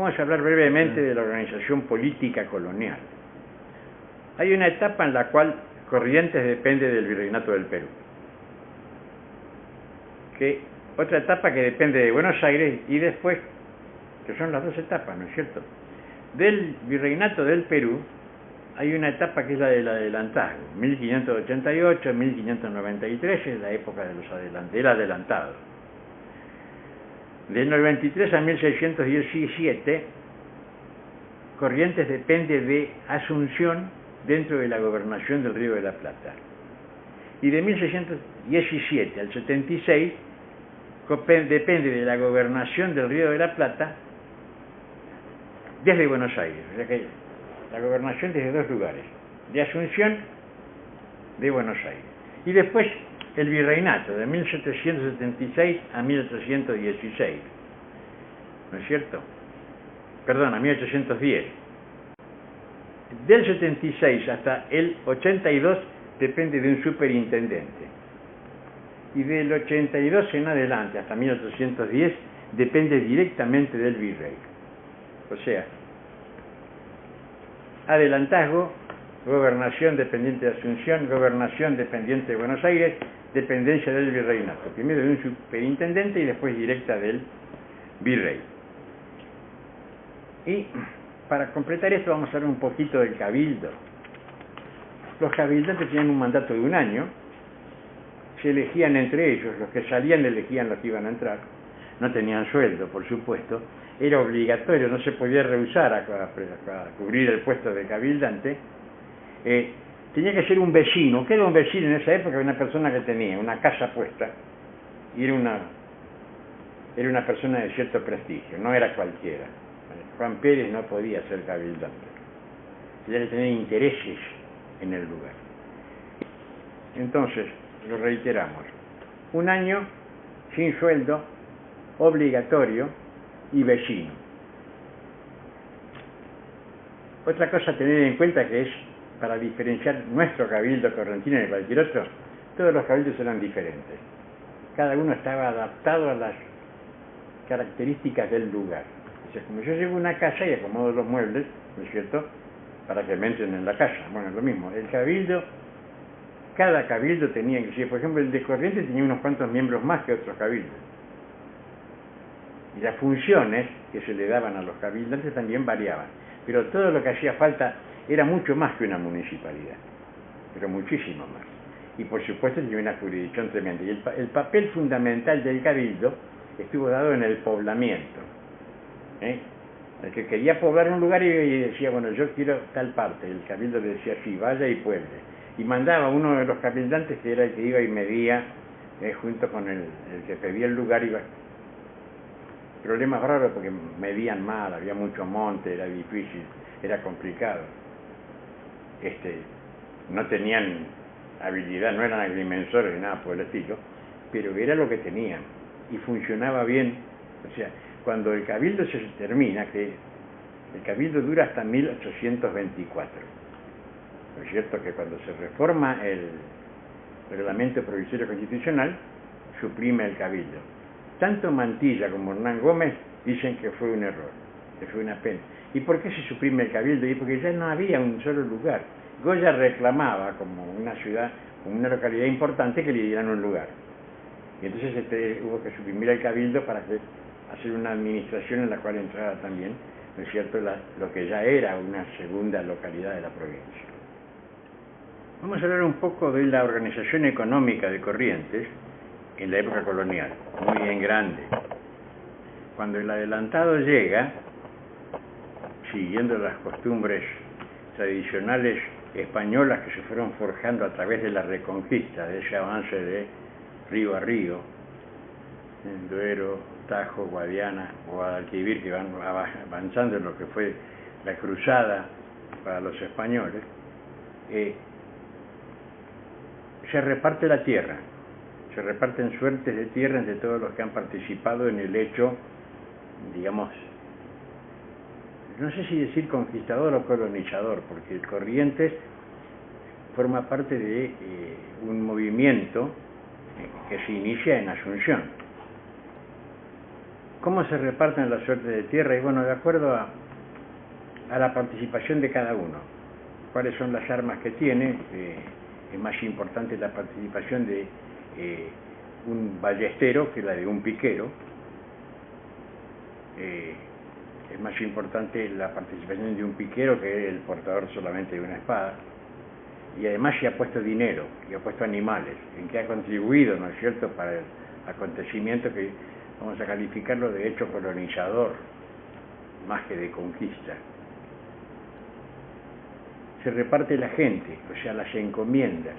Vamos a hablar brevemente de la organización política colonial. Hay una etapa en la cual Corrientes depende del Virreinato del Perú. Otra etapa que depende de Buenos Aires y después, que son las dos etapas, ¿no es cierto? Del Virreinato del Perú hay una etapa que es la del adelantazgo, 1588-1593 es la época del adelantado. Del 93 a 1617, Corrientes depende de Asunción dentro de la gobernación del Río de la Plata. Y de 1617 al 76 depende de la gobernación del Río de la Plata desde Buenos Aires. O sea que la gobernación desde dos lugares, de Asunción, de Buenos Aires. Y después el virreinato, de 1776 a 1816. ¿No es cierto? Perdón, a 1810. Del 76 hasta el 82 depende de un superintendente. Y del 82 en adelante, hasta 1810, depende directamente del virrey. O sea, adelantazgo, gobernación dependiente de Asunción, gobernación dependiente de Buenos Aires, dependencia del virreinato. Primero de un superintendente y después directa del virrey. Y para completar esto vamos a hablar un poquito del cabildo. Los cabildantes tenían un mandato de un año, se elegían entre ellos, los que salían elegían los que iban a entrar, no tenían sueldo, por supuesto, era obligatorio, no se podía rehusar a cubrir el puesto de cabildante. Tenía que ser un vecino. ¿Qué era un vecino en esa época? Una persona que tenía una casa puesta y era una persona de cierto prestigio, no era cualquiera. Juan Pérez no podía ser cabildante, tenía que tener intereses en el lugar. Entonces, lo reiteramos, un año sin sueldo, obligatorio y vecino. Otra cosa a tener en cuenta que es, para diferenciar nuestro cabildo correntino de cualquier otro, todos los cabildos eran diferentes. Cada uno estaba adaptado a las características del lugar. O sea, como yo llevo una casa y acomodo los muebles, ¿no es cierto?, para que me entren en la casa. Bueno, es lo mismo. El cabildo, cada cabildo tenía que ser, por ejemplo, el de Corrientes tenía unos cuantos miembros más que otros cabildos. Y las funciones que se le daban a los cabildantes también variaban. Pero todo lo que hacía falta era mucho más que una municipalidad, pero muchísimo más. Y por supuesto tenía una jurisdicción tremenda. Y el papel fundamental del cabildo estuvo dado en el poblamiento. El que quería poblar un lugar y decía, bueno, yo quiero tal parte. El cabildo le decía, sí, vaya y pueble. Y mandaba a uno de los cabildantes, que era el que iba y medía, junto con el que pedía el lugar, iba. Problemas raros porque medían mal, había mucho monte, era difícil, era complicado. No tenían habilidad, no eran agrimensores ni nada por el estilo, pero era lo que tenían y funcionaba bien. O sea, cuando el cabildo se termina, que el cabildo dura hasta 1824. ¿No es cierto? Que cuando se reforma el reglamento provisorio constitucional, suprime el cabildo. Tanto Mantilla como Hernán Gómez dicen que fue un error, que fue una pena. ¿Y por qué se suprime el cabildo? Y porque ya no había un solo lugar. Goya reclamaba como una ciudad, como una localidad importante, que le dieran un lugar. Y entonces hubo que suprimir el cabildo para hacer una administración en la cual entrara también, ¿no es cierto?, lo que ya era una segunda localidad de la provincia. Vamos a hablar un poco de la organización económica de Corrientes en la época colonial, muy bien grande. Cuando el adelantado llega, siguiendo las costumbres tradicionales españolas que se fueron forjando a través de la reconquista, de ese avance de río a río, en Duero, Tajo, Guadiana, Guadalquivir, que van avanzando en lo que fue la cruzada para los españoles, se reparte la tierra. Se reparten suertes de tierra entre todos los que han participado en el hecho, digamos, no sé si decir conquistador o colonizador, porque el Corrientes forma parte de un movimiento que se inicia en Asunción. ¿Cómo se reparten las suertes de tierra? Y bueno, de acuerdo a la participación de cada uno. ¿Cuáles son las armas que tiene? Es más importante la participación de un ballestero que la de un piquero. Es más importante la participación de un piquero que el portador solamente de una espada. Y además se ha puesto dinero, y ha puesto animales, en que ha contribuido, ¿no es cierto?, para el acontecimiento que vamos a calificarlo de hecho colonizador, más que de conquista. Se reparte la gente, o sea, las encomiendas.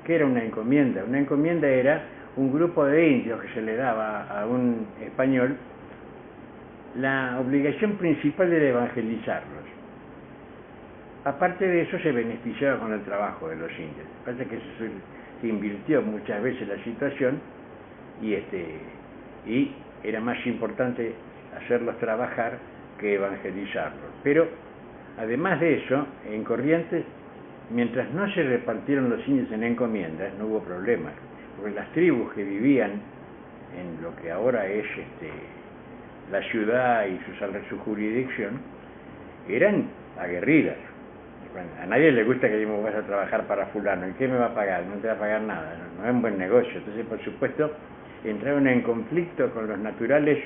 ¿Qué era una encomienda? Una encomienda era un grupo de indios que se le daba a un español. La obligación principal era evangelizarlos. Aparte de eso, se beneficiaba con el trabajo de los indios. Pasa que se invirtió muchas veces la situación y era más importante hacerlos trabajar que evangelizarlos. Pero además de eso, en Corrientes, mientras no se repartieron los indios en encomiendas, no hubo problemas, porque las tribus que vivían en lo que ahora es la ciudad y su jurisdicción eran aguerridas. A nadie le gusta que digamos, vas a trabajar para fulano, ¿y qué me va a pagar? No te va a pagar nada, no es un buen negocio. Entonces, por supuesto, entraron en conflicto con los naturales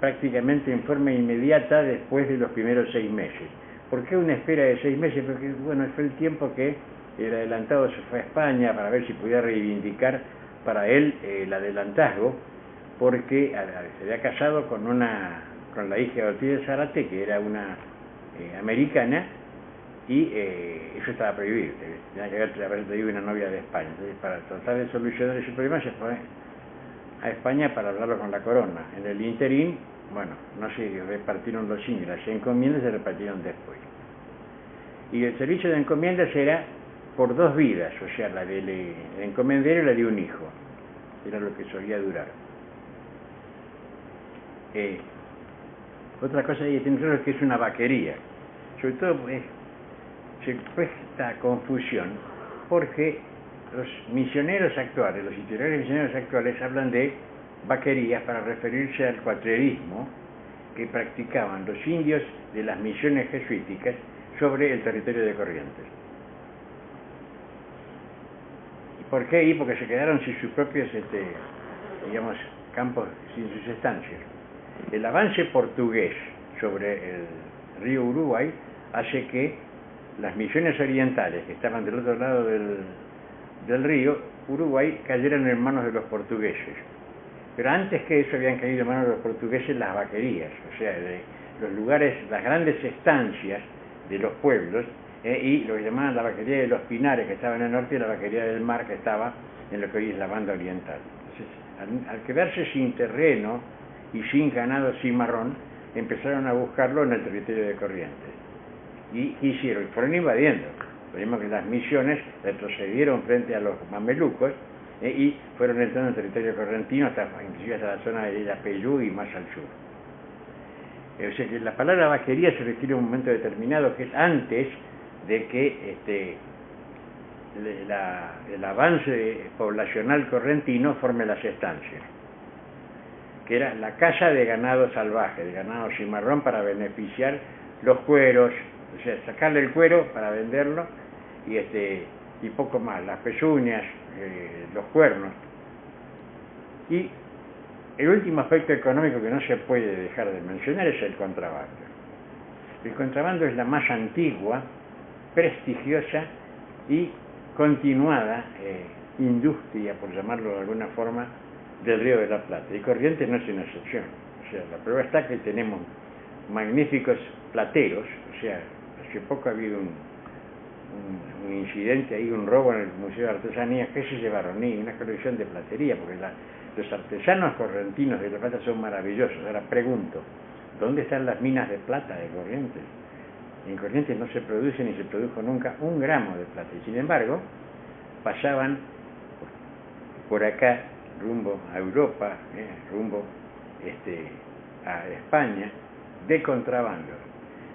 prácticamente en forma inmediata después de los primeros 6 meses. ¿Por qué una espera de 6 meses? Porque, bueno, fue el tiempo que el adelantado se fue a España para ver si podía reivindicar para él el adelantazgo, porque se había casado con la hija de Ortiz de Zárate, que era una americana, y eso estaba prohibido, tenía que haber traído una novia de España. Entonces, para tratar de solucionar ese problema, se fue a España para hablarlo con la corona. En el interín, bueno, no se repartieron los indios, las encomiendas se repartieron después. Y el servicio de encomiendas era por 2 vidas, o sea, la del encomendero y la de un hijo. Era lo que solía durar. Otra cosa que tiene es que es una vaquería. Sobre todo se presta confusión porque los misioneros actuales, los itinerarios misioneros actuales hablan de vaquerías para referirse al cuatrerismo que practicaban los indios de las misiones jesuíticas sobre el territorio de Corrientes. ¿Y por qué? Y porque se quedaron sin sus propios, digamos, campos, sin sus estancias. El avance portugués sobre el río Uruguay hace que las misiones orientales que estaban del otro lado del río Uruguay cayeran en manos de los portugueses. Pero antes que eso habían caído en manos de los portugueses las vaquerías, o sea, de los lugares, las grandes estancias de los pueblos, y lo que llamaban la vaquería de los Pinares, que estaba en el norte, y la vaquería del Mar, que estaba en lo que hoy es la banda oriental. Entonces, al quedarse sin terreno y sin ganado cimarrón, empezaron a buscarlo en el territorio de Corrientes. Y hicieron, fueron invadiendo. Vemos que las misiones retrocedieron frente a los mamelucos y fueron entrando en el territorio correntino, inclusive hasta la zona de Yapeyú y más al sur. O sea que la palabra vaquería se refiere a un momento determinado que es antes de que el avance poblacional correntino forme las estancias, que era la caza de ganado salvaje, de ganado cimarrón para beneficiar los cueros, o sea, sacarle el cuero para venderlo y poco más, las pezuñas, los cuernos. Y el último aspecto económico que no se puede dejar de mencionar es el contrabando. El contrabando es la más antigua, prestigiosa y continuada industria, por llamarlo de alguna forma, del Río de la Plata. Y Corrientes no es una excepción. O sea, la prueba está que tenemos magníficos plateros, o sea, hace poco ha habido un incidente ahí, un robo en el Museo de Artesanías, que se llevaron ni una colección de platería, porque los artesanos correntinos de La Plata son maravillosos. Ahora pregunto, ¿dónde están las minas de plata de Corrientes? En Corrientes no se produce ni se produjo nunca 1 gramo de plata, y sin embargo pasaban por acá rumbo a Europa, rumbo a España, de contrabando.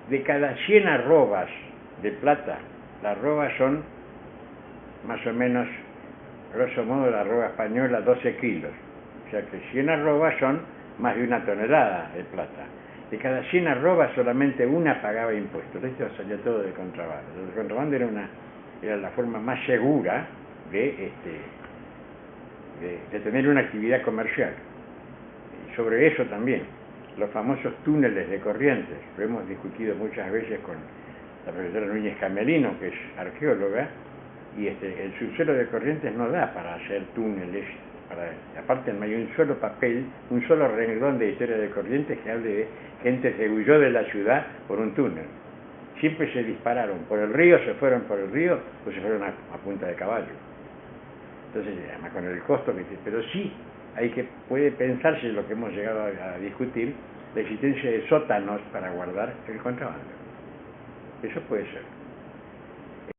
De cada 100 arrobas de plata, las arrobas son más o menos, grosso modo, la arroba española 12 kilos. O sea que 100 arrobas son más de 1 tonelada de plata. De cada 100 arrobas solamente una pagaba impuestos, el resto salía todo de contrabando. El contrabando era la forma más segura de tener una actividad comercial. Y sobre eso también, los famosos túneles de Corrientes, lo hemos discutido muchas veces con la profesora Núñez Camelino, que es arqueóloga, y el subsuelo de Corrientes no da para hacer túneles, aparte no hay un solo papel, un solo renglón de historia de Corrientes que hable de gente que huyó de la ciudad por un túnel. Siempre se dispararon por el río, se fueron por el río o se fueron a punta de caballo. Entonces, además con el costo que tiene, pero sí puede pensarse lo que hemos llegado a discutir, la existencia de sótanos para guardar el contrabando. Eso puede ser.